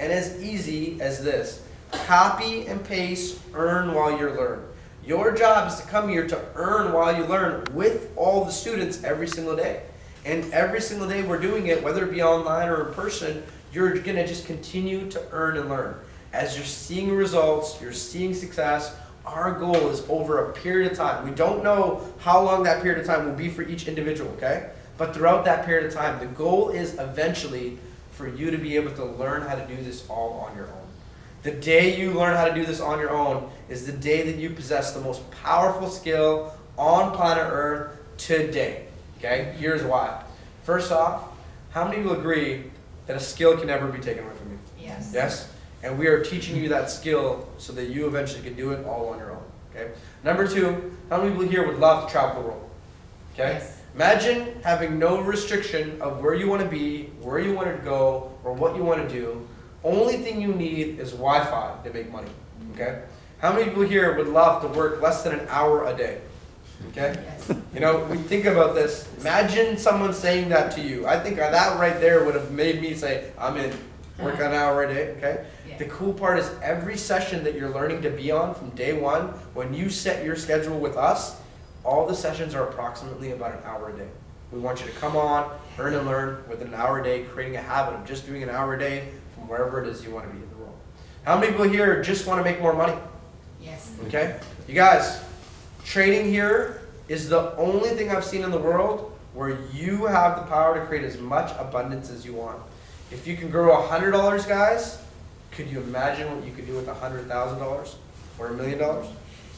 and as easy as this. Copy and paste, earn while you learn. Your job is to come here to earn while you learn with all the students every single day. And every single day we're doing it, whether it be online or in person, you're gonna just continue to earn and learn. As you're seeing results, you're seeing success, our goal is over a period of time. We don't know how long that period of time will be for each individual, okay? But throughout that period of time, the goal is eventually for you to be able to learn how to do this all on your own. The day you learn how to do this on your own is the day that you possess the most powerful skill on planet Earth today. Okay? Here's why. First off, how many will agree that a skill can never be taken away from you? Yes. Yes? And we are teaching you that skill so that you eventually can do it all on your own. Okay? Number two, how many people here would love to travel the world? Okay? Yes. Imagine having no restriction of where you want to be, where you want to go, or what you want to do. Only thing you need is Wi-Fi to make money, okay? How many people here would love to work less than an hour a day, okay? Yes. You know, we think about this. Imagine someone saying that to you. I think that right there would have made me say, I'm in, work an hour a day, okay? Yeah. The cool part is every session that you're learning to be on from day one, when you set your schedule with us, all the sessions are approximately about an hour a day. We want you to come on, earn and learn within an hour a day, creating a habit of just doing an hour a day from wherever it is you want to be in the world. How many people here just want to make more money? Yes. Okay? You guys, trading here is the only thing I've seen in the world where you have the power to create as much abundance as you want. If you can grow $100, guys, could you imagine what you could do with $100,000 or $1 million?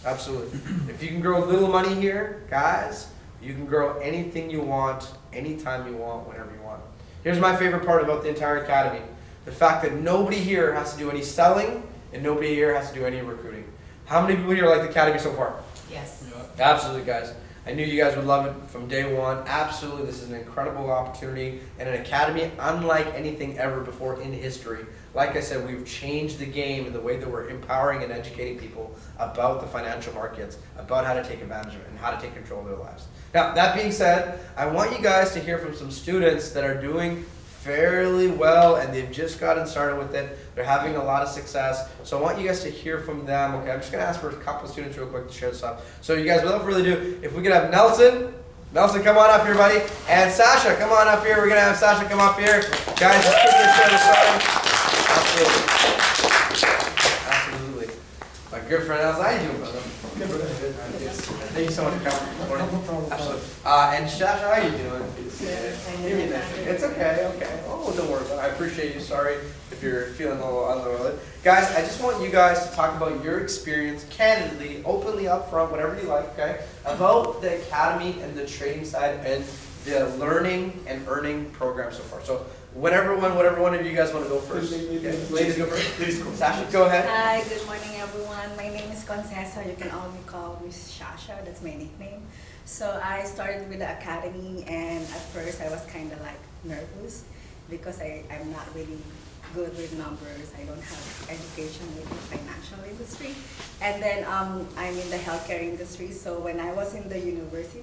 Absolutely. If you can grow a little money here, guys, you can grow anything you want, anytime you want, whenever you want. Here's my favorite part about the entire academy. The fact that nobody here has to do any selling and nobody here has to do any recruiting. How many people here like the academy so far? Yes. Absolutely, guys. I knew you guys would love it from day one. Absolutely, this is an incredible opportunity and an academy unlike anything ever before in history. Like I said, we've changed the game in the way that we're empowering and educating people about the financial markets, about how to take advantage of it, and how to take control of their lives. Now, that being said, I want you guys to hear from some students that are doing fairly well and they've just gotten started with it. They're having a lot of success. So I want you guys to hear from them. Okay, I'm just going to ask for a couple of students real quick to share this up. So you guys, without further ado, if we could have Nelson, come on up here, buddy. And Sasha, come on up here. We're going to have Sasha come up here. Guys, just quickly share this up. Absolutely. My good friend, how are you doing, brother? Good. Thank you so much for coming. Good morning. Absolutely. And Sasha, how are you doing? Give me that. It's okay. Oh, don't worry about it. I appreciate you. Sorry if you're feeling a little unloaded. Guys, I just want you guys to talk about your experience candidly, openly, upfront, whatever you like, okay? About the academy and the trading side and the learning and earning program so far. So whatever one of you guys want to go first. Okay. Ladies go first. Please, Sasha, go ahead. Hi, good morning everyone. My name is Concessa. You can only call me Sasha. That's my nickname. So I started with the academy and at first I was kind of like nervous because I'm not really good with numbers. I don't have education with the financial industry. And then I'm in the healthcare industry. So when I was in the university,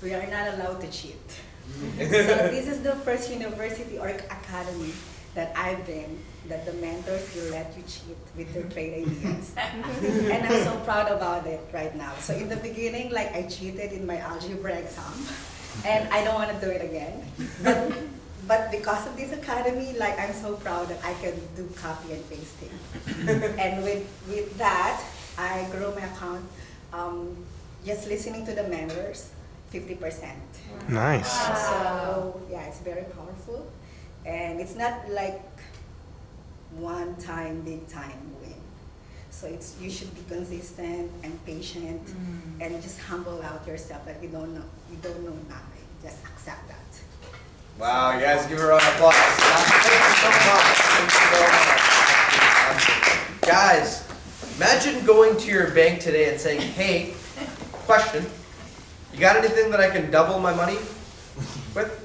we are not allowed to cheat. So this is the first university or academy that I've been that the mentors will let you cheat with their trade ideas. And I'm so proud about it right now. So in the beginning, like I cheated in my algebra exam and I don't want to do it again. But because of this academy, like I'm so proud that I can do copy and pasting. And with that, I grow my account just listening to the members, 50%. Nice. So yeah, it's very powerful. And it's not like one time, big time win. So you should be consistent and patient and just humble out yourself that you don't know nothing. Just accept that. Wow, you guys give her a round of applause. Thank you so much. Guys, imagine going to your bank today and saying, hey, question, you got anything that I can double my money with?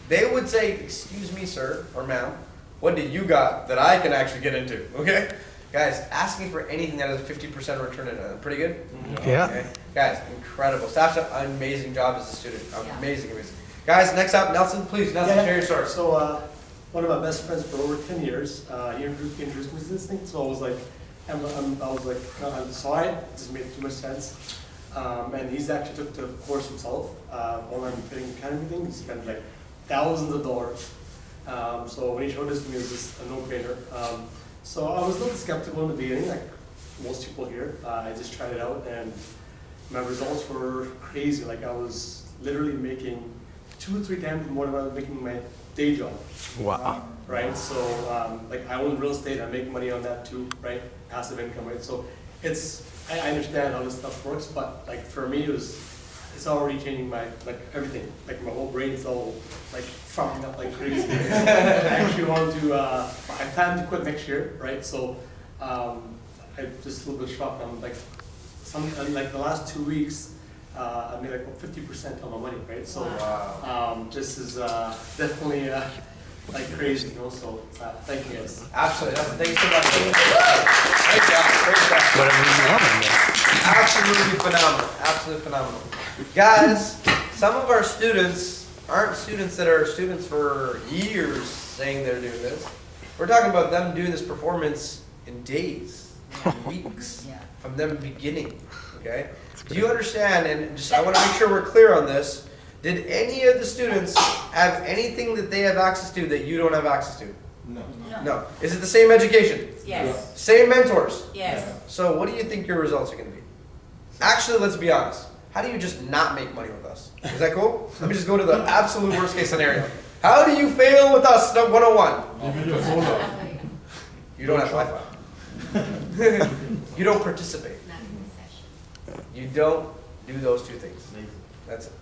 They would say, excuse me, sir, or ma'am, what do you got that I can actually get into, okay? Guys, asking for anything that has a 50% return in pretty good? Yeah. Okay. Guys, incredible. Sasha, amazing job as a student. Amazing. Guys, next up, Nelson, please, share your story. So one of my best friends for over 10 years. He introduced me to this thing, so I was like, I saw it, it just made too much sense. And he's actually took the course himself, online trading academy thing. He spent like thousands of dollars. So when he showed this to me, it was just a no-brainer. So I was a little skeptical in the beginning, like most people here. I just tried it out, and my results were crazy. Like I was literally making 2 or 3 times more than I was making my day job. Wow. Right, so like I own real estate, I make money on that too, right? Passive income, right? So I understand how this stuff works, but like for me it's already changing my everything. Like my whole brain's all like firing up like crazy. I actually want to I plan to quit next year, right? So I'm just a little bit shocked. I'm like the last 2 weeks I made like 50% of my money, right? So this is definitely like crazy, you know, so thank you guys. Absolutely. Thanks so much. Great job. Great job. Whatever you want. Absolutely phenomenal. Absolutely phenomenal. Guys, some of our students aren't students that are students for years saying they're doing this. We're talking about them doing this performance in days, weeks, from them beginning. Okay? Do you understand? And just I want to make sure we're clear on this. Did any of the students have anything that they have access to that you don't have access to? No. No. Is it the same education? Yes. Same mentors? Yes. So what do you think your results are going to be? Actually, let's be honest. How do you just not make money with us? Is that cool? Let me just go to the absolute worst case scenario. How do you fail with us, 101? You don't have Wi-Fi. You don't participate. You don't do those 2 things. That's it.